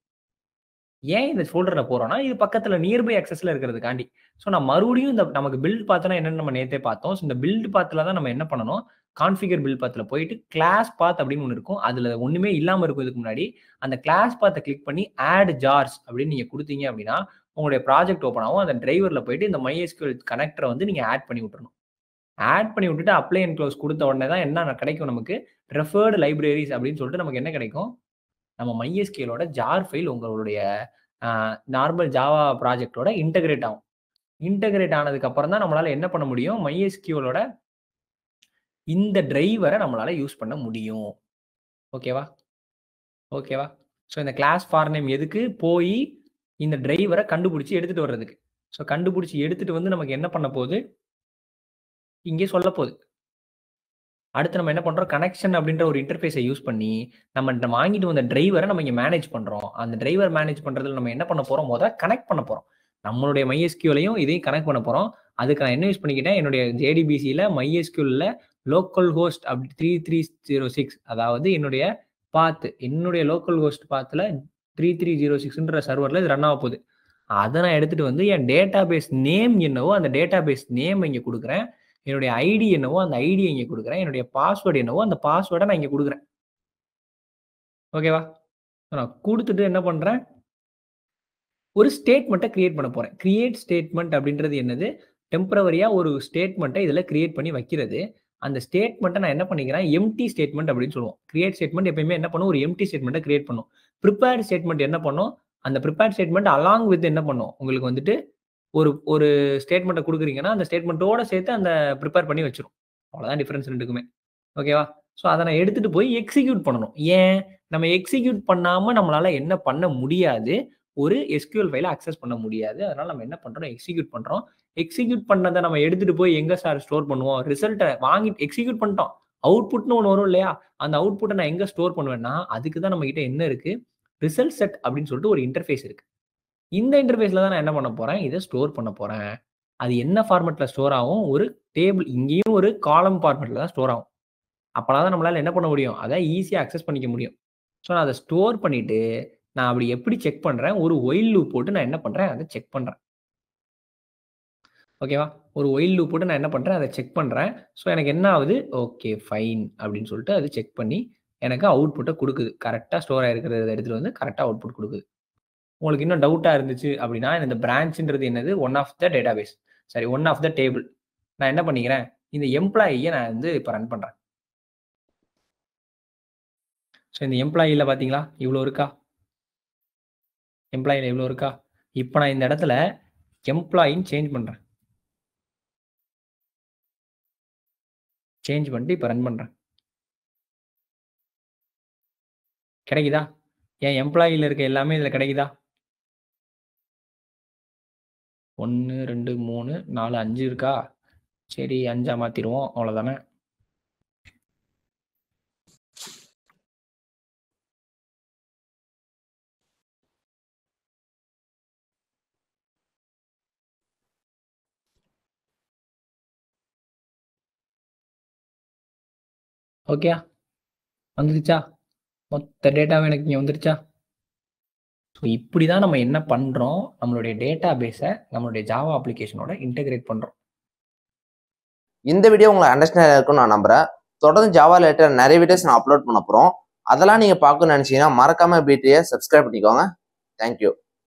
ஏன் இந்த ஃபோல்டரில் போகிறோம்னா, இது பக்கத்தில் நியர்பை ஆக்சஸில் இருக்கிறதுக்காண்டி. ஸோ நான் மறுபடியும் இந்த நமக்கு பில்ட் பாத்னா என்னன்னு நம்ம நேற்றே பார்த்தோம். ஸோ இந்த பில்ட் பாத்தில் தான் நம்ம என்ன பண்ணணும்? கான்ஃபிகர் பில்ட் பாத்தில் போயிட்டு கிளாஸ் பாத் அப்படின்னு ஒன்று இருக்கும். அதில் ஒன்றுமே இல்லாமல் இருக்கும். இதுக்கு முன்னாடி அந்த கிளாஸ் பாத்தை கிளிக் பண்ணி ஆட் ஜார்ஸ் அப்படின்னு நீங்கள் கொடுத்தீங்க அப்படின்னா உங்களுடைய ப்ராஜெக்ட் ஓப்பன் ஆகும். அந்த டிரைவரில் போயிட்டு இந்த MySQL கனெக்டரை வந்து நீங்கள் ஆட் பண்ணி விட்டுறணும். ஆட் பண்ணி விட்டுட்டு அப்ளை அண்ட் க்ளோஸ் கொடுத்த உடனே தான் என்ன கிடைக்கும் நமக்கு? ரெஃபர்டு லைப்ரரிஸ் அப்படின்னு சொல்லிட்டு நமக்கு என்ன கிடைக்கும்? நம்ம MySQL-ஓட ஜார் ஃபைல் உங்களுடைய நார்மல் ஜாவா ப்ராஜெக்டோட இன்டகிரேட் ஆகும். இன்டகிரேட் ஆனதுக்கு அப்புறம் தான் நம்மளால என்ன பண்ண முடியும்? MySQL-ஓட இந்த டிரைவரை நம்மளால யூஸ் பண்ண முடியும். ஓகேவா? ஸோ இந்த கிளாஸ் ஃபார் நேம் எதுக்கு? போய் இந்த டிரைவரை கண்டுபிடிச்சி எடுத்துட்டு வர்றதுக்கு. ஸோ கண்டுபிடிச்சி எடுத்துட்டு வந்து நமக்கு என்ன பண்ண போகுது? இங்கே சொல்ல போகுது. அடுத்து நம்ம என்ன பண்றோம்? கனெக்ஷன் அப்படின்ற ஒரு இன்டர்ஃபேஸை யூஸ் பண்ணி நம்ம வாங்கிட்டு வந்த டிரைவரை நம்ம இங்க மேனேஜ் பண்றோம். அந்த டிரைவர் மேனேஜ் பண்றதுல நம்ம என்ன பண்ண போறோம்? முதல்ல கனெக்ட் பண்ண போறோம். நம்மளுடைய MySQL-ஐயும் இதையும் கனெக்ட் பண்ண போறோம். அதுக்கு நான் என்ன யூஸ் பண்ணிக்கிட்டேன்? என்னுடைய JDBC-ல MySQL-ல லோக்கல் ஹோஸ்ட் 3306, அதாவது என்னுடைய லோக்கல் ஹோஸ்ட் பாத்துல 3306ன்ற சர்வர்ல இது ரன் ஆக போகுது. அதை நான் எடுத்துட்டு வந்து என் டேட்டாபேஸ் நேம் என்னவோ அந்த டேட்டாபேஸ் நேம் இங்க கொடுக்குறேன். என்னுடைய ஐடி என்னவோ அந்த ஐடியை இங்கே கொடுக்குறேன். என்னுடைய பாஸ்வேர்டு என்னவோ அந்த பாஸ்வேர்டை நான் இங்கே கொடுக்குறேன். ஓகேவா? நான் கொடுத்துட்டு என்ன பண்றேன்? ஒரு ஸ்டேட்மெண்ட்டை கிரியேட் பண்ண போறேன். கிரியேட் ஸ்டேட்மெண்ட் அப்படின்றது என்னது? டெம்பரவரியா ஒரு ஸ்டேட்மெண்ட்டை இதுல கிரியேட் பண்ணி வைக்கிறது. அந்த ஸ்டேட்மெண்ட்டை நான் என்ன பண்ணிக்கிறேன்? எம்டி ஸ்டேட்மெண்ட் அப்படின்னு சொல்லுவோம். கிரியேட் ஸ்டேட்மெண்ட் எப்பயுமே என்ன பண்ணும்? ஒரு எம்டி ஸ்டேட்மெண்ட்டை கிரியேட் பண்ணும். ப்ரிப்பேர்ட் ஸ்டேட்மெண்ட் என்ன பண்ணும்? அந்த ப்ரிப்பேர்ட் ஸ்டேட்மெண்ட் அலாங் வித் என்ன பண்ணும்? உங்களுக்கு வந்துட்டு ஒரு ஸ்டேட்மெண்ட்டை கொடுக்குறீங்கன்னா அந்த ஸ்டேட்மெண்ட்டோட சேர்த்து அந்த ப்ரிப்பேர் பண்ணி வச்சிரும். அவ்வளோதான் டிஃபரன்ஸ் ரெண்டுக்குமே. ஓகேவா? ஸோ அதை நான் எடுத்துட்டு போய் எக்ஸிக்யூட் பண்ணணும். ஏன்? நம்ம எக்ஸிக்யூட் பண்ணாம நம்மளால என்ன பண்ண முடியாது? ஒரு SQL ஃபைல அக்சஸ் பண்ண முடியாது. அதனால நம்ம என்ன பண்றோம்? எக்ஸிக்யூட் பண்றோம். எக்ஸிக்யூட் பண்ணத நம்ம எடுத்துட்டு போய் எங்க சார் ஸ்டோர் பண்ணுவோம்? ரிசல்ட்ட வாங்கி எக்ஸிக்யூட் பண்ணிட்டோம். அவுட்புட்னு ஒண்ணு வரும் இல்லையா? அந்த அவுட்புட்ட நான் எங்க ஸ்டோர் பண்ணுவேன்னா, அதுக்கு தான் நம்மகிட்ட என்ன இருக்கு? ரிசல்ட் செட் அப்படின்னு சொல்லிட்டு ஒரு இன்டர்ஃபேஸ் இருக்கு. இந்த இன்டர்ஃபேஸ்ல தான் நான் என்ன பண்ண போறேன்? இத ஸ்டோர் பண்ண போறேன். அது என்ன ஃபார்மேட்ல ஸ்டோர் ஆகும்? ஒரு டேபிள் இங்கேயும் ஒரு காலம் ஃபார்மேட்ல தான் ஸ்டோர் ஆகும். அப்பனா தான் நம்மளால என்ன பண்ண முடியும்? அத ஈஸியா அக்சஸ் பண்ணிக்க முடியும். ஸோ நான் அத ஸ்டோர் பண்ணிட்டு, நான் அப்படி எப்படி செக் பண்றேன்? ஒரு ஒயில் லூப் போட்டு நான் என்ன பண்றேன்? அத செக் பண்றேன். ஓகேவா? ஒரு ஒயில் லூப் போட்டு நான் என்ன பண்றேன்? அத செக் பண்றேன். ஸோ எனக்கு என்ன ஆகுது? ஓகே ஃபைன் அப்படின்னு சொல்லிட்டு அது செக் பண்ணி எனக்கு அவுட்புட்ட குடுக்குது. கரெக்ட்டா ஸ்டோர் ஆயிருக்கிறத எடுத்துட்டு வந்து கரெக்ட்டா அவுட்புட் குடுக்குது. உங்களுக்கு இன்னும் டவுட்டா இருந்துச்சு அப்படின்னா, இந்த பிரான்ச்ன்றது என்னது? One of the database. Sorry one of the table. நான் என்ன பண்ணிக்கிறேன்? இந்த எம்ப்ளாயிய நான் வந்து இப்ப ரன் பண்றேன். ஸோ இந்த எம்ப்ளாயில பார்த்தீங்களா? இவ்ளோ இருக்கா? எம்ப்ளாயில இவ்ளோ இருக்கா? இப்ப நான் இந்த இடத்துல எம்ப்ளாயின்னு சேஞ்ச் பண்றேன். சேஞ்ச் பண்ணிட்டு இப்ப ரன் பண்றேன். கிடைக்குதா? என் எம்ப்ளாயில இருக்க எல்லாமே இதுல கிடைக்குதா? 1, 2, 3, 4, 5 இருக்கா? சரி 5ஆ மாத்திருவோம். அவ்வளோதானே. ஓகேயா? வந்துருச்சா? மொத்த டேட்டாவும் எனக்கு இங்க வந்துருச்சா? ஸோ இப்படி தான் நம்ம என்ன பண்றோம்? நம்மளுடைய டேட்டாபேஸ நம்மளுடைய ஜாவா அப்ளிகேஷனோட இன்டகிரேட் பண்றோம். இந்த வீடியோ உங்களுக்கு அண்டர்ஸ்டாண்ட் இருக்கும்னு நான் நம்புறேன். தொடர்ந்து ஜாவா ரிலேட்டட் நிறைய வீடியோஸ் நான் அப்லோட் பண்ண போறோம். அதெல்லாம் நீங்க பார்க்கணும்னு நினைச்சீங்கன்னா மறக்காம BTயை சப்ஸ்கிரைப் பண்ணிக்கோங்க. தேங்க்யூ.